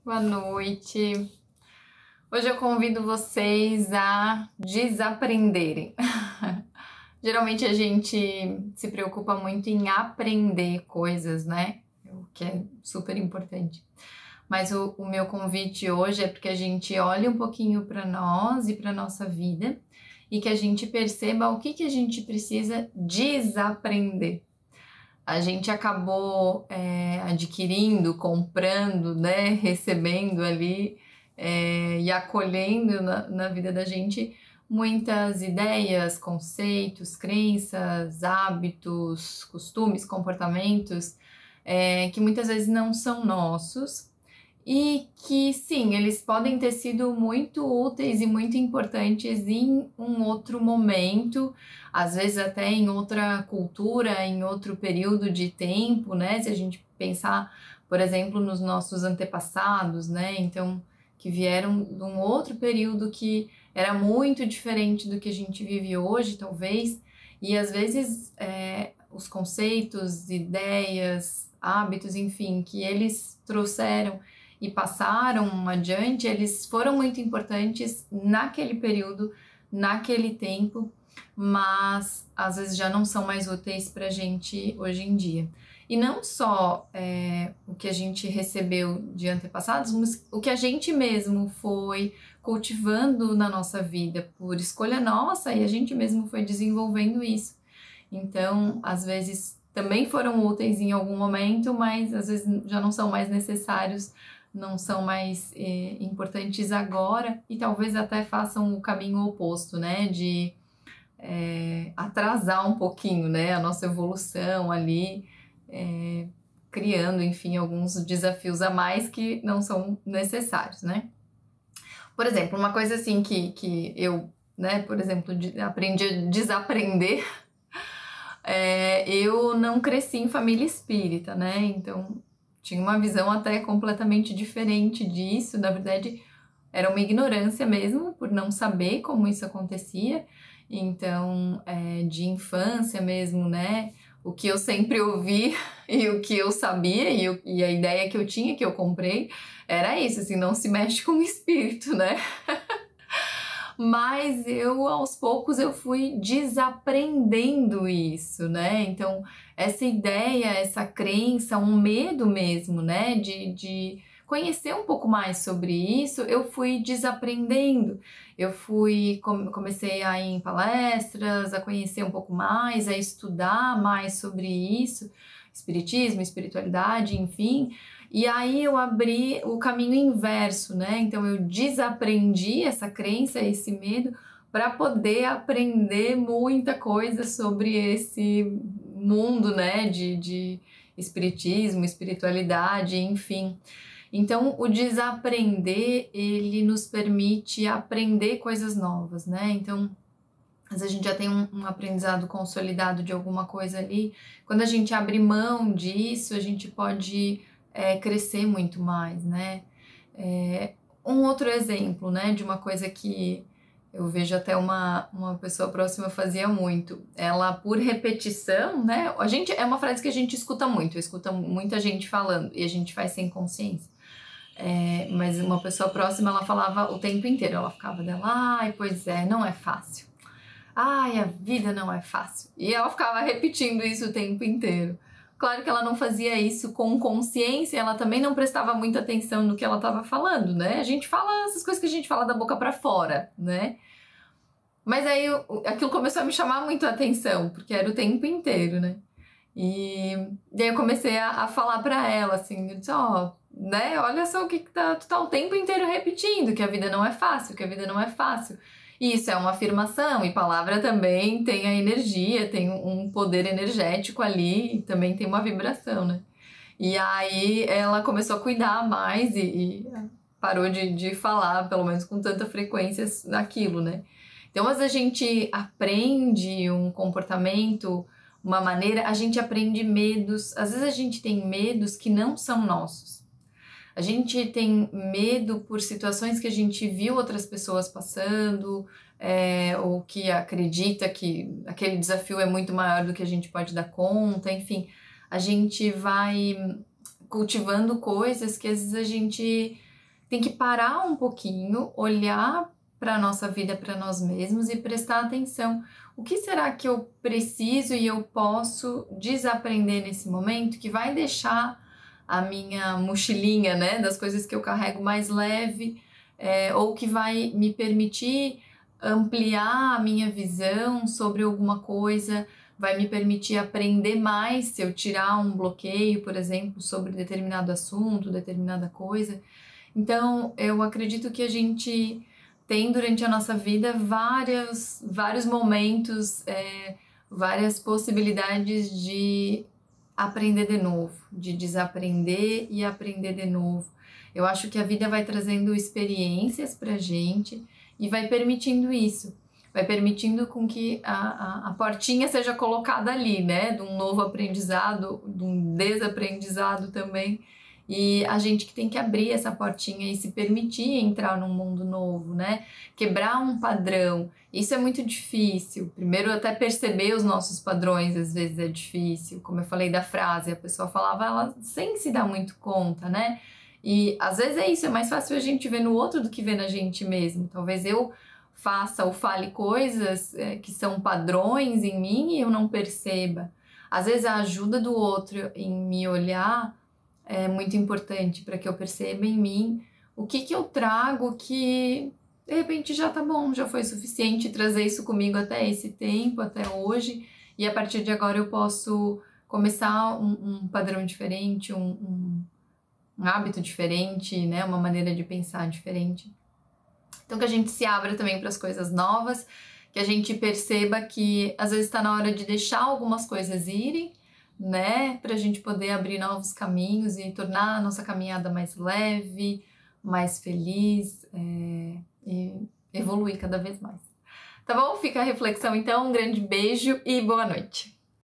Boa noite. Hoje eu convido vocês a desaprenderem. Geralmente a gente se preocupa muito em aprender coisas, né? O que é super importante. Mas o meu convite hoje é porque a gente olhe um pouquinho para nós e para nossa vida e que a gente perceba o que a gente precisa desaprender. A gente acabou adquirindo, comprando, né, recebendo ali e acolhendo na vida da gente muitas ideias, conceitos, crenças, hábitos, costumes, comportamentos que muitas vezes não são nossos e que sim, eles podem ter sido muito úteis e muito importantes em um outro momento, às vezes até em outra cultura, em outro período de tempo, né? Se a gente pensar, por exemplo, nos nossos antepassados, né? Então, que vieram de um outro período que era muito diferente do que a gente vive hoje, talvez, e às vezes os conceitos, ideias, hábitos, enfim, que eles trouxeram e passaram adiante, eles foram muito importantes naquele período, naquele tempo, mas às vezes já não são mais úteis para a gente hoje em dia. E não só o que a gente recebeu de antepassados, mas o que a gente mesmo foi cultivando na nossa vida por escolha nossa e a gente mesmo foi desenvolvendo isso. Então, às vezes também foram úteis em algum momento, mas às vezes já não são mais necessários, não são mais importantes agora e talvez até façam o caminho oposto, né, de atrasar um pouquinho, né, a nossa evolução ali, criando, enfim, alguns desafios a mais que não são necessários, né. Por exemplo, uma coisa assim que eu, né, por exemplo, aprendi a desaprender, eu não cresci em família espírita, né, então tinha uma visão até completamente diferente disso, na verdade era uma ignorância mesmo, por não saber como isso acontecia, então de infância mesmo, né, o que eu sempre ouvi e o que eu sabia e a ideia que eu tinha, que eu comprei, era isso, assim, não se mexe com o espírito, né. Mas eu, aos poucos, eu fui desaprendendo isso, né? Então, essa ideia, essa crença, um medo mesmo, né? De conhecer um pouco mais sobre isso, eu fui desaprendendo. Eu comecei a ir em palestras, a conhecer um pouco mais, a estudar mais sobre isso, espiritismo, espiritualidade, enfim. E aí eu abri o caminho inverso, né? Então eu desaprendi essa crença, esse medo, para poder aprender muita coisa sobre esse mundo, né? De espiritismo, espiritualidade, enfim. Então o desaprender, ele nos permite aprender coisas novas, né? Então às vezes a gente já tem um aprendizado consolidado de alguma coisa ali. Quando a gente abre mão disso, a gente pode crescer muito mais, né? Um outro exemplo, né, de uma coisa que eu vejo até uma pessoa próxima fazia muito. Ela, por repetição, né? É uma frase que a gente escuta muito, escuta muita gente falando e a gente faz sem consciência. Mas uma pessoa próxima, ela falava o tempo inteiro, ela ficava dela, ai, pois é, não é fácil. Ai, a vida não é fácil. E ela ficava repetindo isso o tempo inteiro. Claro que ela não fazia isso com consciência, ela também não prestava muita atenção no que ela estava falando, né? A gente fala essas coisas que a gente fala da boca para fora, né? Mas aí aquilo começou a me chamar muito a atenção, porque era o tempo inteiro, né? E daí eu comecei a falar para ela, assim, eu disse, né, olha só o que tu tá o tempo inteiro repetindo, que a vida não é fácil, que a vida não é fácil. E isso é uma afirmação, e palavra também tem a energia, tem um poder energético ali, e também tem uma vibração, né? E aí ela começou a cuidar mais e parou de falar, pelo menos com tanta frequência, naquilo, né? Então, às vezes a gente aprende um comportamento, uma maneira, a gente aprende medos, às vezes a gente tem medos que não são nossos. A gente tem medo por situações que a gente viu outras pessoas passando, ou que acredita que aquele desafio é muito maior do que a gente pode dar conta, enfim. A gente vai cultivando coisas que às vezes a gente tem que parar um pouquinho, olhar para a nossa vida, para nós mesmos e prestar atenção. O que será que eu preciso e eu posso desaprender nesse momento que vai deixar a minha mochilinha, né, das coisas que eu carrego mais leve, ou que vai me permitir ampliar a minha visão sobre alguma coisa, vai me permitir aprender mais se eu tirar um bloqueio, por exemplo, sobre determinado assunto, determinada coisa. Então, eu acredito que a gente tem durante a nossa vida vários momentos, várias possibilidades de aprender de novo, de desaprender e aprender de novo. Eu acho que a vida vai trazendo experiências pra gente e vai permitindo isso. Vai permitindo com que a portinha seja colocada ali, né? De um novo aprendizado, de um desaprendizado também. E a gente que tem que abrir essa portinha e se permitir entrar num mundo novo, né? Quebrar um padrão. Isso é muito difícil. Primeiro, até perceber os nossos padrões, às vezes é difícil. Como eu falei da frase, a pessoa falava ela sem se dar muito conta, né? E às vezes é isso, é mais fácil a gente ver no outro do que ver na gente mesmo. Talvez eu faça ou fale coisas que são padrões em mim e eu não perceba. Às vezes a ajuda do outro em me olhar é muito importante para que eu perceba em mim o que eu trago que de repente já tá bom, já foi suficiente trazer isso comigo até esse tempo, até hoje, e a partir de agora eu posso começar um padrão diferente, um hábito diferente, né? Uma maneira de pensar diferente. Então que a gente se abra também para as coisas novas, que a gente perceba que às vezes está na hora de deixar algumas coisas irem, né? Para a gente poder abrir novos caminhos e tornar a nossa caminhada mais leve, mais feliz e evoluir cada vez mais. Tá bom? Fica a reflexão então, um grande beijo e boa noite!